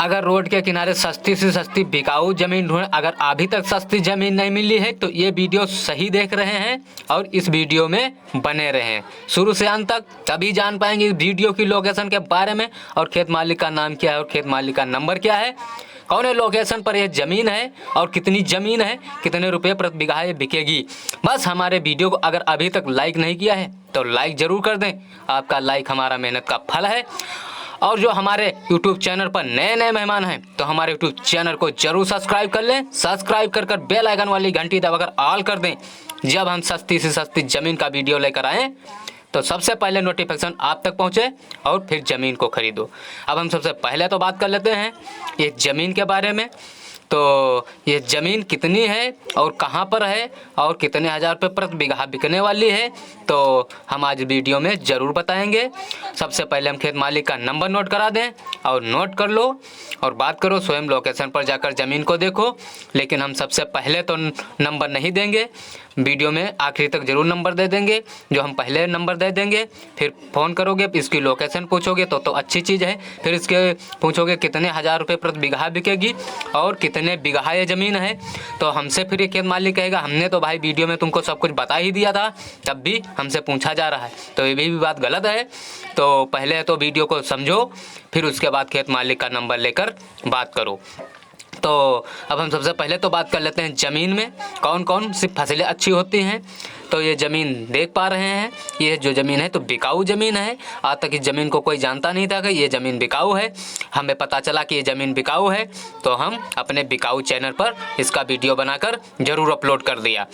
अगर रोड के किनारे सस्ती से सस्ती बिकाऊ ज़मीन ढूंढ, अगर अभी तक सस्ती ज़मीन नहीं मिली है तो ये वीडियो सही देख रहे हैं और इस वीडियो में बने रहें शुरू से अंत तक, तभी जान पाएंगे वीडियो की लोकेशन के बारे में और खेत मालिक का नाम क्या है और खेत मालिक का नंबर क्या है, कौन है लोकेशन पर यह ज़मीन है और कितनी ज़मीन है, कितने रुपये प्रति बीघा ये बिकेगी। बस हमारे वीडियो को अगर अभी तक लाइक नहीं किया है तो लाइक ज़रूर कर दें, आपका लाइक हमारा मेहनत का फल है। और जो हमारे YouTube चैनल पर नए नए मेहमान हैं तो हमारे YouTube चैनल को जरूर सब्सक्राइब कर लें, सब्सक्राइब कर बेल आइकन वाली घंटी दबाकर ऑल कर दें। जब हम सस्ती से सस्ती ज़मीन का वीडियो लेकर आएँ तो सबसे पहले नोटिफिकेशन आप तक पहुंचे और फिर ज़मीन को खरीदो। अब हम सबसे पहले तो बात कर लेते हैं ये ज़मीन के बारे में। तो ये ज़मीन कितनी है और कहाँ पर है और कितने हज़ार रुपये प्रति बीघा बिकने वाली है तो हम आज वीडियो में ज़रूर बताएंगे। सबसे पहले हम खेत मालिक का नंबर नोट करा दें और नोट कर लो और बात करो, स्वयं लोकेशन पर जाकर ज़मीन को देखो। लेकिन हम सबसे पहले तो नंबर नहीं देंगे, वीडियो में आखिरी तक ज़रूर नंबर दे देंगे। जो हम पहले नंबर दे देंगे फिर फ़ोन करोगे, इसकी लोकेशन पूछोगे तो अच्छी चीज़ है, फिर इसके पूछोगे कितने हज़ार रुपये प्रति बीघा बिकेगी और कितने बीघा ये ज़मीन है तो हमसे फिर ये खेत मालिक कहेगा हमने तो भाई वीडियो में तुमको सब कुछ बता ही दिया था, तब भी हमसे पूछा जा रहा है, तो ये भी बात गलत है। तो पहले तो वीडियो को समझो, फिर उसके बाद खेत मालिक का नंबर लेकर बात करो। तो अब हम सबसे पहले तो बात कर लेते हैं ज़मीन में कौन कौन सी फसलें अच्छी होती हैं। तो ये ज़मीन देख पा रहे हैं, ये जो ज़मीन है तो बिकाऊ ज़मीन है। आज तक इस ज़मीन को कोई जानता नहीं था कि ये ज़मीन बिकाऊ है। हमें पता चला कि ये ज़मीन बिकाऊ है तो हम अपने बिकाऊ चैनल पर इसका वीडियो बनाकर ज़रूर अपलोड कर दिया।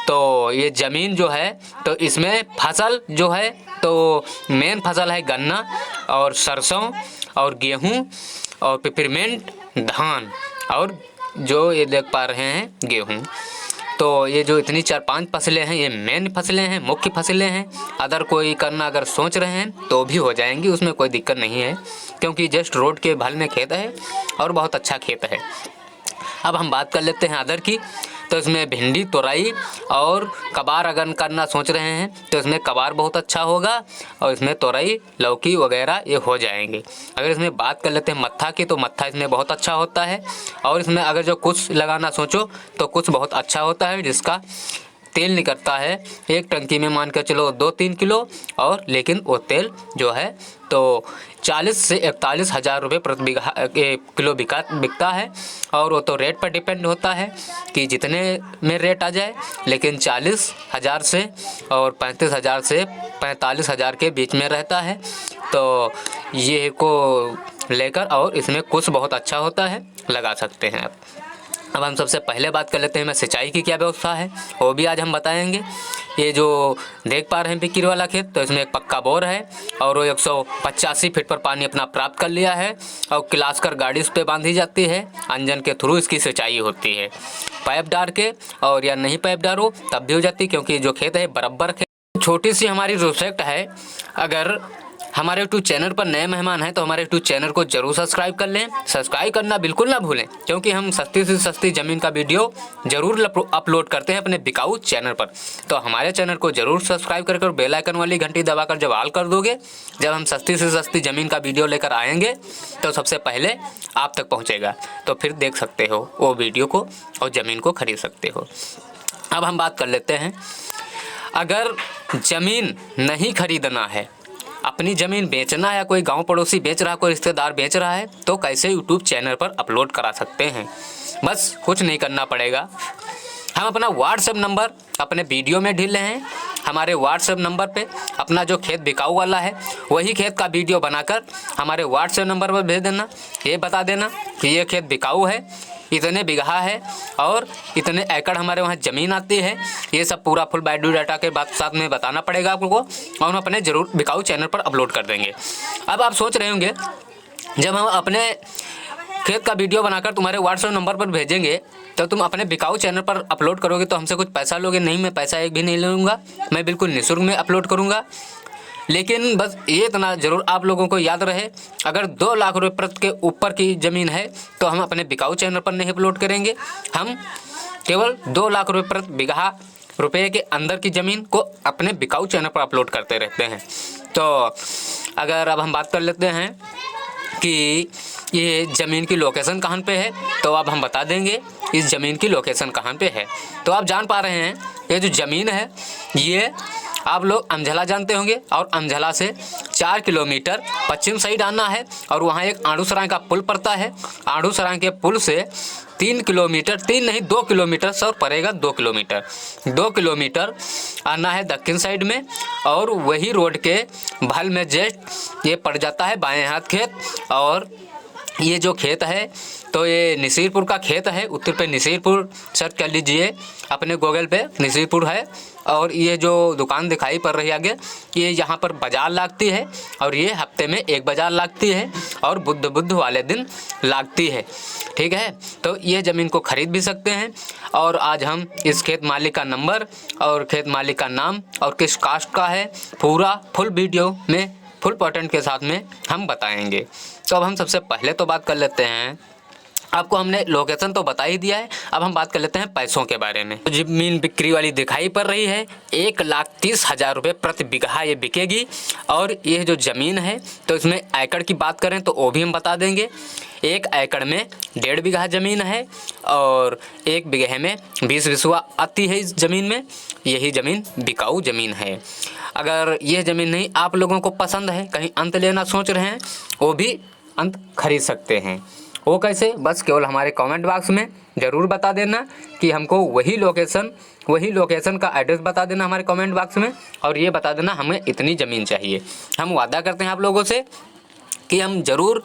तो ये ज़मीन जो है तो इसमें फसल जो है तो मेन फसल है गन्ना और सरसों और गेहूँ और पिपरमेंट, धान और जो ये देख पा रहे हैं गेहूँ। तो ये जो इतनी 4-5 फसलें हैं ये मेन फसलें हैं, मुख्य फसलें हैं। अदर कोई करना अगर सोच रहे हैं तो भी हो जाएंगी, उसमें कोई दिक्कत नहीं है क्योंकि जस्ट रोड के बगल में खेत है और बहुत अच्छा खेत है। अब हम बात कर लेते हैं अदर की। तो इसमें भिंडी, तोरई और कबार अगर करना सोच रहे हैं तो इसमें कबार बहुत अच्छा होगा और इसमें तोरई, लौकी वगैरह ये हो जाएंगे। अगर इसमें बात कर लेते हैं मत्था की तो मत्था इसमें बहुत अच्छा होता है और इसमें अगर जो कुछ लगाना सोचो तो कुछ बहुत अच्छा होता है जिसका तेल निकलता है एक टंकी में मान कर चलो 2-3 किलो और लेकिन वो तेल जो है तो 40 से 41 हज़ार रुपये प्रति बीघा किलो बिकता है। और वो तो रेट पर डिपेंड होता है कि जितने में रेट आ जाए, लेकिन 40,000 से और 35,000 से 45,000 के बीच में रहता है। तो ये को लेकर और इसमें कुछ बहुत अच्छा होता है, लगा सकते हैं आप। अब हम सबसे पहले बात कर लेते हैं मैं सिंचाई की क्या व्यवस्था है, वो भी आज हम बताएंगे। ये जो देख पा रहे हैं बिक्री वाला खेत तो इसमें एक पक्का बोर है और वो 185 फीट पर पानी अपना प्राप्त कर लिया है और क्लास कर गाड़ी उस पर बांधी जाती है, इंजन के थ्रू इसकी सिंचाई होती है। पाइप डाल के और या नहीं पाइप डालो तब भी हो जाती क्योंकि जो खेत है बराबर खेत। छोटी सी हमारी रिक्वेस्ट है, अगर हमारे यूट्यूब चैनल पर नए मेहमान हैं तो हमारे यूट्यूब चैनल को जरूर सब्सक्राइब कर लें। सब्सक्राइब करना बिल्कुल ना भूलें क्योंकि हम सस्ती से सस्ती ज़मीन का वीडियो जरूर अपलोड करते हैं अपने बिकाऊ चैनल पर। तो हमारे चैनल को जरूर सब्सक्राइब कर बेल आइकन वाली घंटी दबाकर जब ऑल कर दोगे, जब हम सस्ती से सस्ती ज़मीन का वीडियो लेकर आएंगे तो सबसे पहले आप तक पहुँचेगा। तो फिर देख सकते हो वो वीडियो को और ज़मीन को खरीद सकते हो। अब हम बात कर लेते हैं, अगर ज़मीन नहीं खरीदना है, अपनी ज़मीन बेचना है, कोई गांव पड़ोसी बेच रहा, कोई रिश्तेदार बेच रहा है तो कैसे यूट्यूब चैनल पर अपलोड करा सकते हैं। बस कुछ नहीं करना पड़ेगा, हम अपना व्हाट्सएप नंबर अपने वीडियो में ढील रहे हैं। हमारे व्हाट्सएप नंबर पे अपना जो खेत बिकाऊ वाला है वही खेत का वीडियो बनाकर हमारे व्हाट्सएप नंबर पर भेज देना। ये बता देना कि ये खेत बिकाऊ है, इतने बीघा है और इतने एकड़ हमारे वहाँ ज़मीन आती है। ये सब पूरा फुल बायोडाटा के साथ में बताना पड़ेगा आपको और हम अपने ज़रूर बिकाऊ चैनल पर अपलोड कर देंगे। अब आप सोच रहे होंगे जब हम अपने खेत का वीडियो बनाकर तुम्हारे व्हाट्सएप नंबर पर भेजेंगे तो तुम अपने बिकाऊ चैनल पर अपलोड करोगे तो हमसे कुछ पैसा लोगे। नहीं, मैं पैसा एक भी नहीं लूँगा, मैं बिल्कुल निःशुल्क में अपलोड करूँगा। लेकिन बस ये इतना ज़रूर आप लोगों को याद रहे, अगर 2 लाख रुपये प्रति के ऊपर की ज़मीन है तो हम अपने बिकाऊ चैनल पर नहीं अपलोड करेंगे। हम केवल 2 लाख रुपये प्रति बीघा रुपये के अंदर की ज़मीन को अपने बिकाऊ चैनल पर अपलोड करते रहते हैं। तो अगर अब हम बात कर लेते हैं कि ये ज़मीन की लोकेशन कहाँ पे है, तो अब हम बता देंगे इस ज़मीन की लोकेशन कहाँ पे है। तो आप जान पा रहे हैं ये जो ज़मीन है ये आप लोग अमझला जानते होंगे, और अमझला से 4 किलोमीटर पश्चिम साइड आना है, और वहाँ एक आड़ूसराय का पुल पड़ता है। आड़ूसराय के पुल से 3 किलोमीटर, 3 नहीं 2 किलोमीटर सर पड़ेगा, 2 किलोमीटर आना है दक्षिण साइड में, और वही रोड के बगल में जस्ट ये पड़ जाता है बाएं हाथ खेत। और ये जो खेत है तो ये नसीरपुर का खेत है, उत्तर पे नसीरपुर सर्च कर लीजिए अपने गूगल पे, नसीरपुर है। और ये जो दुकान दिखाई पड़ रही है आगे, ये यहाँ पर बाज़ार लगती है, और ये हफ्ते में एक बाज़ार लगती है, और बुध वाले दिन लगती है, ठीक है। तो ये ज़मीन को ख़रीद भी सकते हैं। और आज हम इस खेत मालिक का नंबर और खेत मालिक का नाम और किस कास्ट का है पूरा फुल वीडियो में फुल पोर्टेंट के साथ में हम बताएंगे। तो अब हम सबसे पहले तो बात कर लेते हैं, आपको हमने लोकेशन तो बता ही दिया है, अब हम बात कर लेते हैं पैसों के बारे में। तो ज़मीन बिक्री वाली दिखाई पड़ रही है, 1,30,000 रुपये प्रति बीघा ये बिकेगी। और ये जो ज़मीन है तो इसमें एकड़ की बात करें तो वो भी हम बता देंगे। 1 एकड़ में 1.5 बीघा ज़मीन है, और 1 बीघे में 20 बिस्वा आती है इस ज़मीन में। यही ज़मीन बिकाऊ ज़मीन है। अगर ये ज़मीन नहीं आप लोगों को पसंद है, कहीं अंत लेना सोच रहे हैं, वो भी अंत खरीद सकते हैं। वो कैसे, बस केवल हमारे कमेंट बॉक्स में ज़रूर बता देना कि हमको वही लोकेशन का एड्रेस बता देना हमारे कमेंट बॉक्स में, और ये बता देना हमें इतनी ज़मीन चाहिए। हम वादा करते हैं आप लोगों से कि हम ज़रूर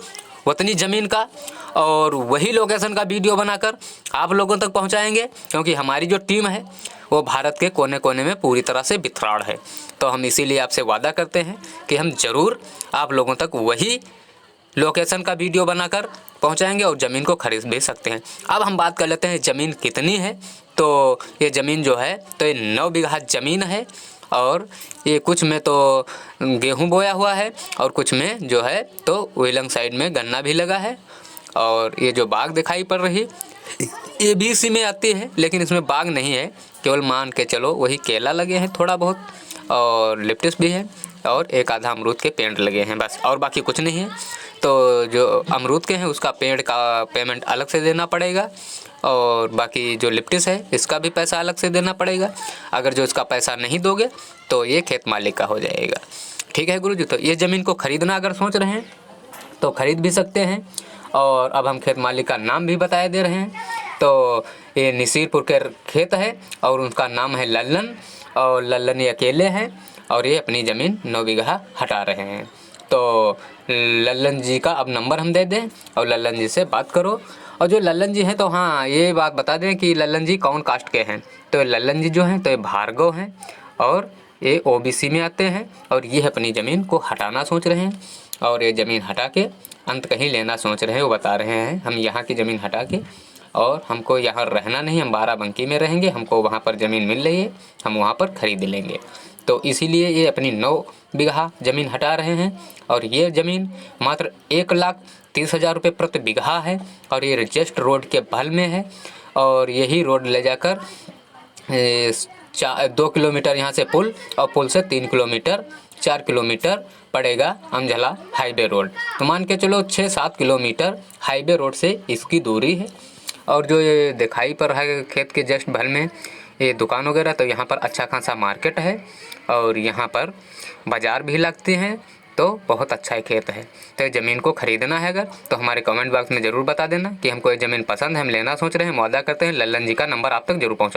उतनी ज़मीन का और वही लोकेशन का वीडियो बनाकर आप लोगों तक पहुंचाएंगे, क्योंकि हमारी जो टीम है वो भारत के कोने कोने में पूरी तरह से बिखराड़ है। तो हम इसीलिए आपसे वादा करते हैं कि हम ज़रूर आप लोगों तक वही लोकेशन का वीडियो बनाकर पहुंचाएंगे, और ज़मीन को खरीद भी सकते हैं। अब हम बात कर लेते हैं ज़मीन कितनी है। तो ये ज़मीन जो है तो ये 9 बीघा ज़मीन है, और ये कुछ में तो गेहूं बोया हुआ है, और कुछ में जो है तो वेलंग साइड में गन्ना भी लगा है। और ये जो बाग दिखाई पड़ रही ये भी इसी में आती है, लेकिन इसमें बाग नहीं है, केवल मान के चलो वही केला लगे हैं थोड़ा बहुत, और लिप्टिस भी है, और एक आधा अमरूद के पेड़ लगे हैं बस, और बाकी कुछ नहीं है। तो जो अमरूद के हैं उसका पेड़ का पेमेंट अलग से देना पड़ेगा, और बाकी जो लिप्टिस है इसका भी पैसा अलग से देना पड़ेगा। अगर जो इसका पैसा नहीं दोगे तो ये खेत मालिक का हो जाएगा, ठीक है गुरुजी। तो ये ज़मीन को ख़रीदना अगर सोच रहे हैं तो ख़रीद भी सकते हैं। और अब हम खेत मालिक का नाम भी बताए दे रहे हैं। तो ये नसीरपुर के खेत है, और उनका नाम है लल्लन, और लल्लन ये अकेले हैं, और ये अपनी ज़मीन 9 बीघा हटा रहे हैं। तो लल्लन जी का अब नंबर हम दे दें, और लल्लन जी से बात करो। और जो लल्लन जी हैं तो हाँ ये बात बता दें कि लल्लन जी कौन कास्ट के हैं। तो लल्लन जी जो हैं तो ये भार्गव हैं, और ये OBC में आते हैं, और ये अपनी ज़मीन को हटाना सोच रहे हैं, और ये ज़मीन हटा के अंत कहीं लेना सोच रहे हैं। वो बता रहे हैं हम यहाँ की ज़मीन हटा के, और हमको यहाँ रहना नहीं, हम बाराबंकी में रहेंगे, हमको वहाँ पर ज़मीन मिल रही है, हम वहाँ पर ख़रीद लेंगे। तो इसीलिए ये अपनी 9 बीघा ज़मीन हटा रहे हैं, और ये ज़मीन मात्र 1,30,000 रुपये प्रति बीघा है, और ये जस्ट रोड के बगल में है। और यही रोड ले जाकर 2 किलोमीटर यहाँ से पुल, और पुल से 3 किलोमीटर 4 किलोमीटर पड़ेगा अमझला हाईवे रोड। तो मान के चलो 6-7 किलोमीटर हाईवे रोड से इसकी दूरी है। और जो ये दिखाई पड़ रहा है खेत के जस्ट बगल में ये दुकान वगैरह, तो यहाँ पर अच्छा खासा मार्केट है, और यहाँ पर बाज़ार भी लगते हैं। तो बहुत अच्छा खेत है। तो ज़मीन को ख़रीदना है अगर, तो हमारे कमेंट बॉक्स में ज़रूर बता देना कि हमको ये ज़मीन पसंद है, हम लेना सोच रहे हैं। वादा करते हैं लल्लन जी का नंबर आप तक जरूर पहुँचा।